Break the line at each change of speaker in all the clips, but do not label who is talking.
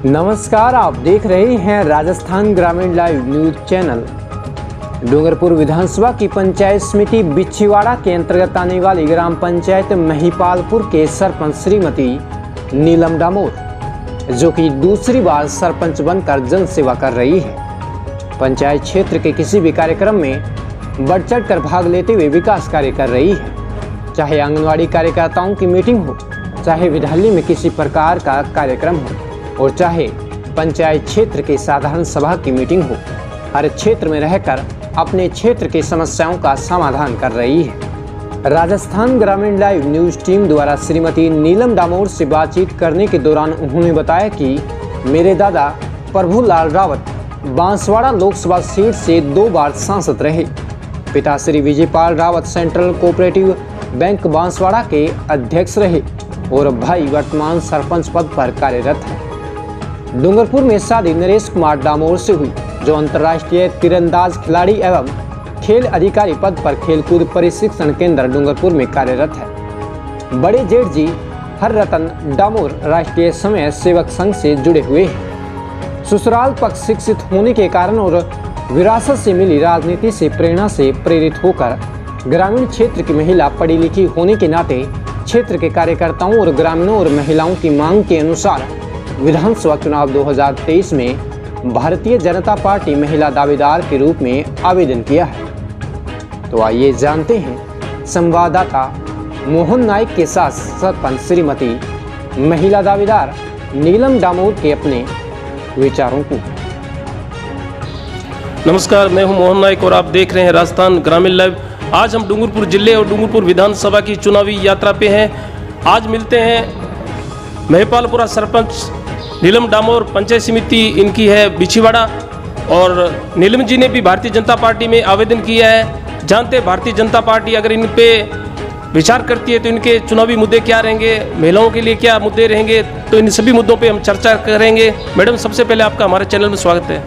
नमस्कार, आप देख रहे हैं राजस्थान ग्रामीण लाइव न्यूज चैनल। डूंगरपुर विधानसभा की पंचायत समिति बिछीवाड़ा के अंतर्गत आने वाली ग्राम पंचायत महिपालपुर के सरपंच श्रीमती नीलम डामोर, जो कि दूसरी बार सरपंच बनकर जन सेवा कर रही है, पंचायत क्षेत्र के किसी भी कार्यक्रम में बढ़ चढ़ कर भाग लेते हुए विकास कार्य कर रही है। चाहे आंगनवाड़ी कार्यकर्ताओं की मीटिंग हो, चाहे विद्यालय में किसी प्रकार का कार्यक्रम हो, और चाहे पंचायत क्षेत्र के साधारण सभा की मीटिंग हो, हर क्षेत्र में रहकर अपने क्षेत्र की समस्याओं का समाधान कर रही है। राजस्थान ग्रामीण लाइव न्यूज टीम द्वारा श्रीमती नीलम डामोर से बातचीत करने के दौरान उन्होंने बताया कि मेरे दादा प्रभुलाल रावत बांसवाड़ा लोकसभा सीट से 2 बार सांसद रहे। पिता Shri Vijaypal Rawat central cooperative bank Banswara के अध्यक्ष रहे और भाई वर्तमान सरपंच पद पर कार्यरत है। डूंगरपुर में शादी नरेश कुमार डामोर से हुई, जो अंतर्राष्ट्रीय तीरंदाज खिलाड़ी एवं खेल अधिकारी पद पर खेलकूद प्रशिक्षण केंद्र डूंगरपुर में कार्यरत है। बड़े जेठ जी हर रतन डामोर राष्ट्रीय समय सेवक संघ से जुड़े हुए हैं। ससुराल पक्ष शिक्षित होने के कारण और विरासत से मिली राजनीति से प्रेरणा से प्रेरित होकर ग्रामीण क्षेत्र की महिला पढ़ी लिखी होने के नाते क्षेत्र के कार्यकर्ताओं और ग्रामीणों और महिलाओं की मांग के अनुसार विधानसभा चुनाव 2023 में भारतीय जनता पार्टी महिला दावेदार के रूप में आवेदन किया है। तो आइए जानते हैं संवाददाता मोहन नायक के साथ सरपंच श्रीमती महिला दावेदार नीलम डामोर के अपने विचारों को।
नमस्कार, मैं हूं मोहन नायक और आप देख रहे हैं राजस्थान ग्रामीण लाइव। आज हम डूंगरपुर जिले और डूंगरपुर विधानसभा की चुनावी यात्रा पे हैं। आज मिलते हैं महिपालपुरा सरपंच नीलम डामोर, पंचायत समिति इनकी है बिछीवाड़ा, और नीलम जी ने भी भारतीय जनता पार्टी में आवेदन किया है। जानते हैं भारतीय जनता पार्टी अगर इन पे विचार करती है तो इनके चुनावी मुद्दे क्या रहेंगे, महिलाओं के लिए क्या मुद्दे रहेंगे, तो इन सभी मुद्दों पे हम चर्चा करेंगे। मैडम, सबसे पहले आपका हमारे चैनल में स्वागत है।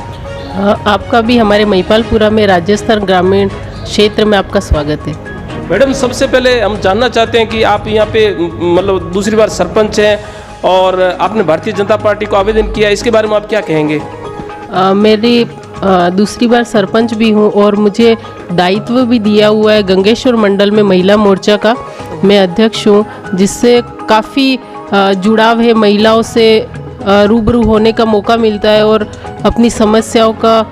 आपका भी हमारे महिपालपुरा में राजस्थान ग्रामीण क्षेत्र में आपका स्वागत है।
मैडम, सबसे पहले हम जानना चाहते हैं कि आप यहाँ पे मतलब दूसरी बार सरपंच हैं और आपने भारतीय जनता पार्टी को आवेदन किया, इसके बारे में आप क्या कहेंगे?
मेरी दूसरी बार सरपंच भी हूँ और मुझे दायित्व भी दिया हुआ है गंगेश्वर मंडल में महिला मोर्चा का। मैं अध्यक्ष हूँ, जिससे काफ़ी जुड़ाव है, महिलाओं से रूबरू होने का मौका मिलता है और अपनी समस्याओं का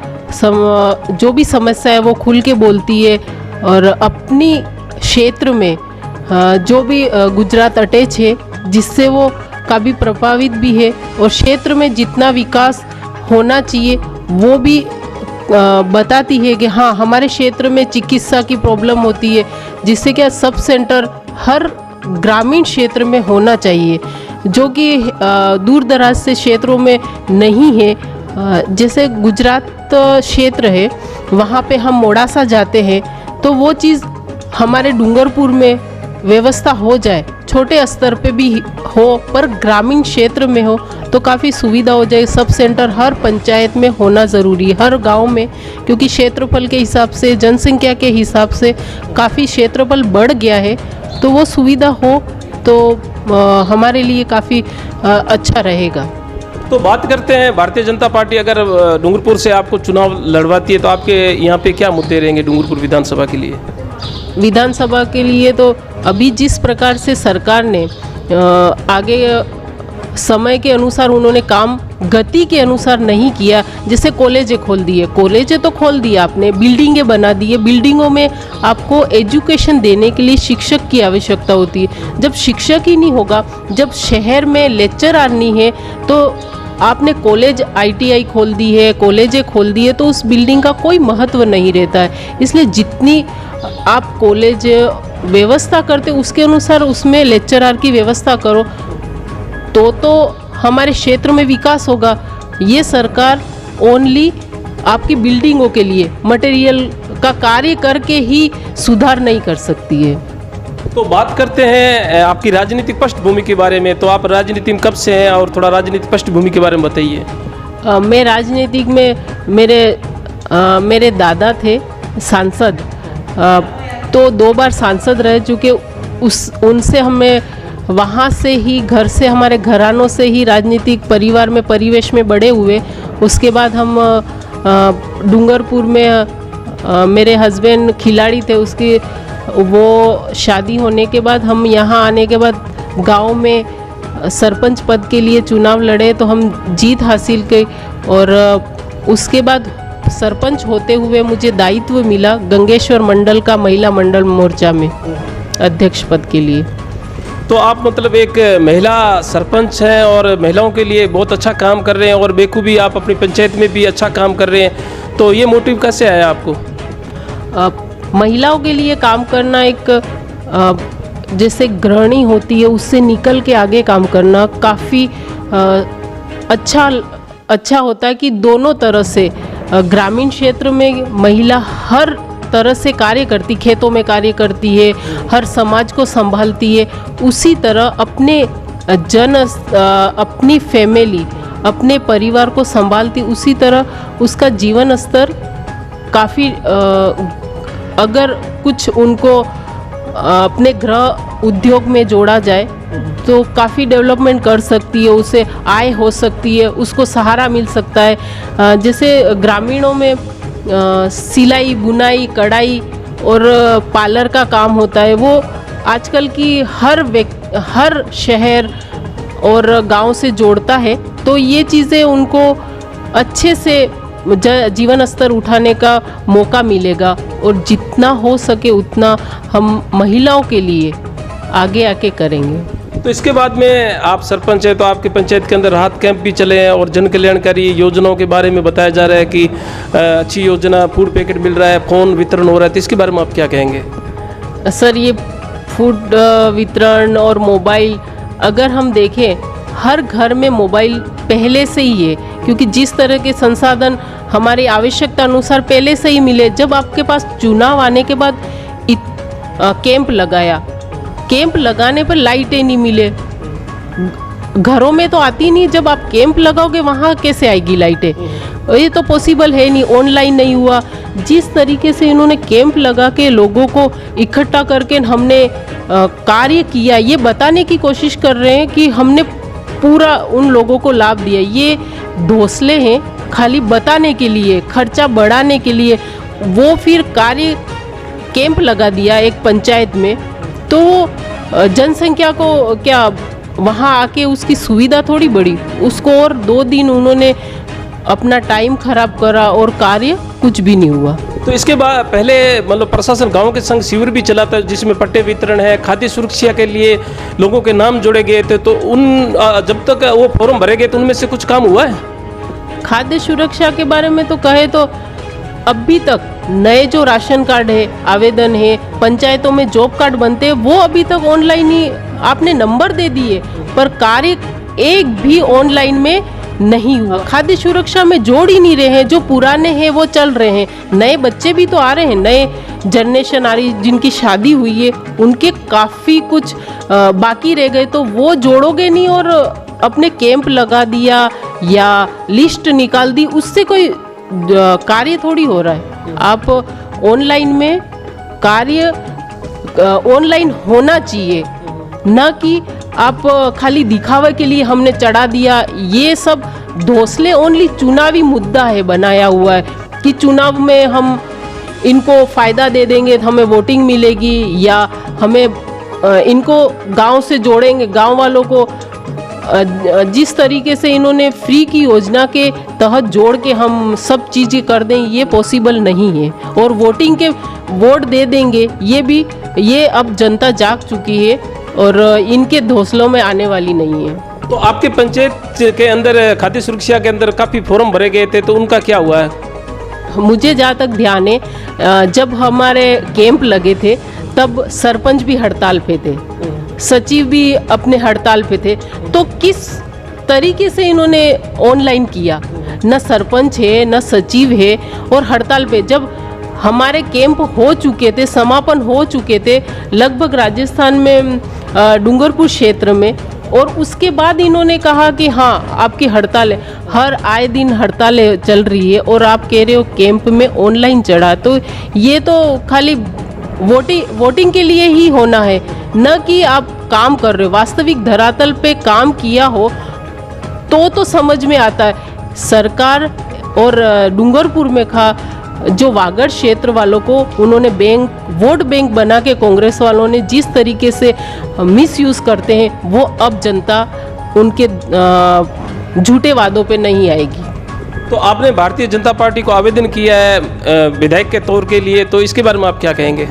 जो भी समस्या है वो खुल के बोलती है। और अपनी क्षेत्र में जो भी गुजरात अटैच है, जिससे वो काफ़ी प्रभावित भी है और क्षेत्र में जितना विकास होना चाहिए वो भी बताती है कि हाँ, हमारे क्षेत्र में चिकित्सा की प्रॉब्लम होती है, जिससे क्या सब सेंटर हर ग्रामीण क्षेत्र में होना चाहिए, जो कि दूर दराज से क्षेत्रों में नहीं है। जैसे गुजरात क्षेत्र है, वहाँ पे हम मोड़ासा जाते हैं, तो वो चीज़ हमारे डूंगरपुर में व्यवस्था हो जाए, छोटे स्तर पे भी हो पर ग्रामीण क्षेत्र में हो तो काफ़ी सुविधा हो जाए। सब सेंटर हर पंचायत में होना ज़रूरी है, हर गांव में, क्योंकि क्षेत्रफल के हिसाब से, जनसंख्या के हिसाब से काफ़ी क्षेत्रफल बढ़ गया है। तो वो सुविधा हो तो हमारे लिए काफ़ी अच्छा रहेगा।
तो बात करते हैं, भारतीय जनता पार्टी अगर डूंगरपुर से आपको चुनाव लड़वाती है तो आपके यहाँ पे क्या मुद्दे रहेंगे डूंगरपुर विधानसभा के लिए?
विधानसभा के लिए तो अभी जिस प्रकार से सरकार ने आगे समय के अनुसार उन्होंने काम गति के अनुसार नहीं किया। जैसे कॉलेजें खोल दिए, कॉलेजें तो खोल दिया आपने, बिल्डिंगें बना दी है, बिल्डिंगों में आपको एजुकेशन देने के लिए शिक्षक की आवश्यकता होती है। जब शिक्षक ही नहीं होगा, जब शहर में लेक्चरर नहीं है, तो आपने कॉलेज ITI खोल दी है, कॉलेजें खोल दी है, तो उस बिल्डिंग का कोई महत्व नहीं रहता है। इसलिए जितनी आप कॉलेज व्यवस्था करते उसके अनुसार उसमें लेक्चरर की व्यवस्था करो, तो हमारे क्षेत्र में विकास होगा। ये सरकार ओनली आपकी बिल्डिंगों के लिए मटेरियल का कार्य करके ही सुधार नहीं कर सकती है।
तो बात करते हैं आपकी राजनीतिक पृष्ठभूमि के बारे में। तो आप राजनीति में कब से हैं और थोड़ा राजनीतिक पृष्ठभूमि के बारे में बताइए।
मैं राजनीतिक में मेरे दादा थे सांसद, तो 2 बार सांसद रह चुके। उनसे हमें वहाँ से ही, घर से, हमारे घरानों से ही राजनीतिक परिवार में, परिवेश में बड़े हुए। उसके बाद हम डूंगरपुर में मेरे हस्बैंड खिलाड़ी थे, उसकी वो शादी होने के बाद हम यहाँ आने के बाद गांव में सरपंच पद के लिए चुनाव लड़े, तो हम जीत हासिल की। और उसके बाद सरपंच होते हुए मुझे दायित्व मिला गंगेश्वर मंडल का महिला मंडल मोर्चा में अध्यक्ष पद के लिए।
तो आप मतलब एक महिला सरपंच हैं और महिलाओं के लिए बहुत अच्छा काम कर रहे हैं और बेखूबी आप अपनी पंचायत में भी अच्छा काम कर रहे हैं, तो ये मोटिव कैसे आया आपको?
महिलाओं के लिए काम करना, एक जैसे गृहिणी होती है उससे निकल के आगे काम करना काफ़ी अच्छा होता है कि दोनों तरह से ग्रामीण क्षेत्र में महिला हर तरह से कार्य करती, खेतों में कार्य करती है, हर समाज को संभालती है। उसी तरह अपनी फैमिली, अपने परिवार को संभालती, उसी तरह उसका जीवन स्तर काफ़ी, अगर कुछ उनको अपने गृह उद्योग में जोड़ा जाए तो काफ़ी डेवलपमेंट कर सकती है, उसे आय हो सकती है, उसको सहारा मिल सकता है। जैसे ग्रामीणों में सिलाई, बुनाई, कढ़ाई और पार्लर का काम होता है, वो आजकल की हर शहर और गांव से जोड़ता है। तो ये चीज़ें उनको अच्छे से जीवन स्तर उठाने का मौका मिलेगा और जितना हो सके उतना हम महिलाओं के लिए आगे आके करेंगे।
तो इसके बाद में आप सरपंच हैं, तो आपके पंचायत के अंदर राहत कैंप भी चले हैं और जन कल्याणकारी योजनाओं के बारे में बताया जा रहा है कि अच्छी योजना, फूड पैकेट मिल रहा है, फ़ोन वितरण हो रहा है, तो इसके बारे में आप क्या कहेंगे?
सर, ये फूड वितरण और मोबाइल, अगर हम देखें हर घर में मोबाइल पहले से ही है, क्योंकि जिस तरह के संसाधन हमारी आवश्यकता अनुसार पहले से ही मिले। जब आपके पास चुनाव आने के बाद कैंप लगाया, कैंप लगाने पर लाइटें नहीं मिले, घरों में तो आती नहीं, जब आप कैंप लगाओगे वहाँ कैसे आएगी लाइटें? ये तो पॉसिबल है नहीं, ऑनलाइन नहीं हुआ। जिस तरीके से इन्होंने कैंप लगा के लोगों को इकट्ठा करके हमने कार्य किया, ये बताने की कोशिश कर रहे हैं कि हमने पूरा उन लोगों को लाभ दिया। ये घोंसले हैं खाली बताने के लिए, खर्चा बढ़ाने के लिए। वो फिर कार्य कैंप लगा दिया एक पंचायत में, तो जनसंख्या को क्या वहाँ आके उसकी सुविधा थोड़ी बढ़ी, उसको और 2 दिन उन्होंने अपना टाइम खराब करा और कार्य कुछ भी नहीं हुआ।
तो इसके बाद पहले मतलब प्रशासन गांव के संग शिविर भी चलाता है जिसमें पट्टे वितरण है, खाद्य सुरक्षा के लिए लोगों के नाम जोड़े गए थे, तो जब तक वो फॉर्म भरे गए तो उनमें से कुछ काम हुआ है?
खाद्य सुरक्षा के बारे में तो कहे तो अभी तक नए जो राशन कार्ड है, आवेदन है, पंचायतों में जॉब कार्ड बनते हैं, वो अभी तक ऑनलाइन ही आपने नंबर दे दिए, पर कार्य एक भी ऑनलाइन में नहीं हुआ। खाद्य सुरक्षा में जोड़ ही नहीं रहे हैं, जो पुराने हैं वो चल रहे हैं, नए बच्चे भी तो आ रहे हैं, नए जनरेशन आ रही, जिनकी शादी हुई है उनके काफ़ी कुछ बाकी रह गए, तो वो जोड़ोगे नहीं और अपने कैंप लगा दिया या लिस्ट निकाल दी, उससे कोई कार्य थोड़ी हो रहा है। आप ऑनलाइन में कार्य ऑनलाइन होना चाहिए, न कि आप खाली दिखावे के लिए हमने चढ़ा दिया। ये सब घोंसले ओनली चुनावी मुद्दा है बनाया हुआ है कि चुनाव में हम इनको फ़ायदा दे देंगे तो हमें वोटिंग मिलेगी, या हमें इनको गांव से जोड़ेंगे, गांव वालों को जिस तरीके से इन्होंने फ्री की योजना के तहत जोड़ के हम सब चीज़ें कर दें, ये पॉसिबल नहीं है। और वोटिंग के वोट दे देंगे, ये अब जनता जाग चुकी है और इनके घोंसलों में आने वाली नहीं है।
तो आपके पंचायत के अंदर खाद्य सुरक्षा के अंदर काफ़ी फॉर्म भरे गए थे, तो उनका क्या हुआ है?
मुझे जहाँ तक ध्यान है, जब हमारे कैंप लगे थे तब सरपंच भी हड़ताल पे थे, सचिव भी अपने हड़ताल पे थे, तो किस तरीके से इन्होंने ऑनलाइन किया? न सरपंच है न सचिव है और हड़ताल पे। जब हमारे कैंप हो चुके थे, समापन हो चुके थे लगभग राजस्थान में डूंगरपुर क्षेत्र में, और उसके बाद इन्होंने कहा कि हाँ आपकी हड़ताल है, हर आए दिन हड़ताल चल रही है और आप कह रहे हो कैंप में ऑनलाइन चढ़ा, तो ये तो खाली वोटिंग के लिए ही होना है, न कि आप काम कर रहे हो, वास्तविक धरातल पे काम किया हो तो समझ में आता है। सरकार और डूंगरपुर में जो वागड़ क्षेत्र वालों को उन्होंने वोट बैंक बना के कांग्रेस वालों ने जिस तरीके से मिसयूज़ करते हैं, वो अब जनता उनके झूठे वादों पे नहीं आएगी।
तो आपने भारतीय जनता पार्टी को आवेदन किया है विधायक के तौर के लिए, तो इसके बारे में आप क्या कहेंगे?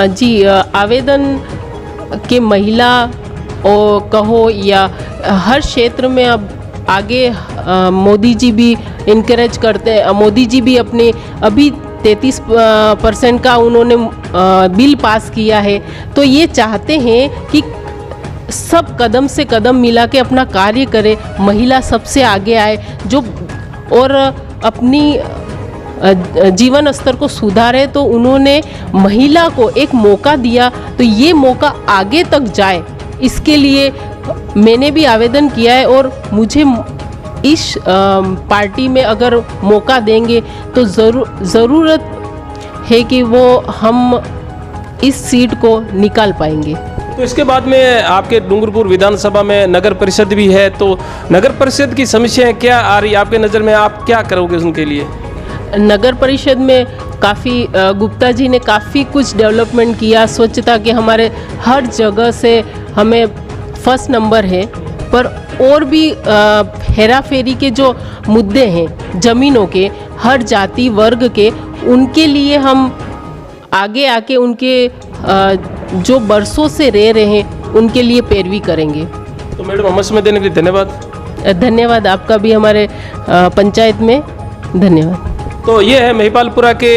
जी, आवेदन के महिला और कहो या हर क्षेत्र में अब आगे मोदी जी भी इनकरेज करते हैं। मोदी जी भी अपने अभी 33% का उन्होंने बिल पास किया है, तो ये चाहते हैं कि सब कदम से कदम मिला के अपना कार्य करे, महिला सबसे आगे आए जो और अपनी जीवन स्तर को सुधारे। तो उन्होंने महिला को एक मौका दिया, तो ये मौका आगे तक जाए, इसके लिए मैंने भी आवेदन किया है। और मुझे इस पार्टी में अगर मौका देंगे तो ज़रूरत है कि वो हम इस सीट को निकाल पाएंगे।
तो इसके बाद में आपके डूंगरपुर विधानसभा में नगर परिषद भी है, तो नगर परिषद की समस्याएं क्या आ रही आपके नज़र में, आप क्या करोगे उनके लिए?
नगर परिषद में काफ़ी गुप्ता जी ने काफ़ी कुछ डेवलपमेंट किया, स्वच्छता के हमारे हर जगह से हमें फर्स्ट नंबर है। पर और भी हेरा फेरी के जो मुद्दे हैं ज़मीनों के, हर जाति वर्ग के, उनके लिए हम आगे आके उनके जो बरसों से रह रहे हैं उनके लिए पैरवी करेंगे।
तो मैडम हमें समय देने के लिए धन्यवाद।
धन्यवाद आपका भी हमारे पंचायत में धन्यवाद।
तो ये है महिपालपुरा के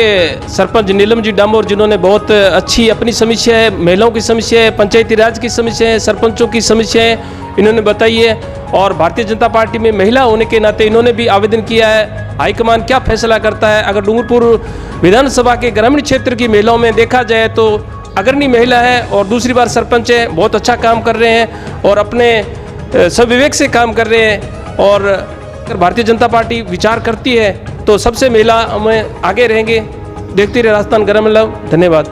सरपंच नीलम जी डामोर, जिन्होंने बहुत अच्छी अपनी समस्या है, महिलाओं की समस्या है, पंचायती राज की समस्या है, सरपंचों की समस्या है, इन्होंने बताई है। और भारतीय जनता पार्टी में महिला होने के नाते इन्होंने भी आवेदन किया है। हाईकमान क्या फैसला करता है? अगर डूंगरपुर विधानसभा के ग्रामीण क्षेत्र की महिलाओं में देखा जाए तो अग्रणी महिला है और दूसरी बार सरपंच है, बहुत अच्छा काम कर रहे हैं और अपने स्वविवेक से काम कर रहे हैं। और अगर भारतीय जनता पार्टी विचार करती है तो सबसे महिला हमें आगे रहेंगे। देखती रहे राजस्थान ग्रामीण लाइव। धन्यवाद।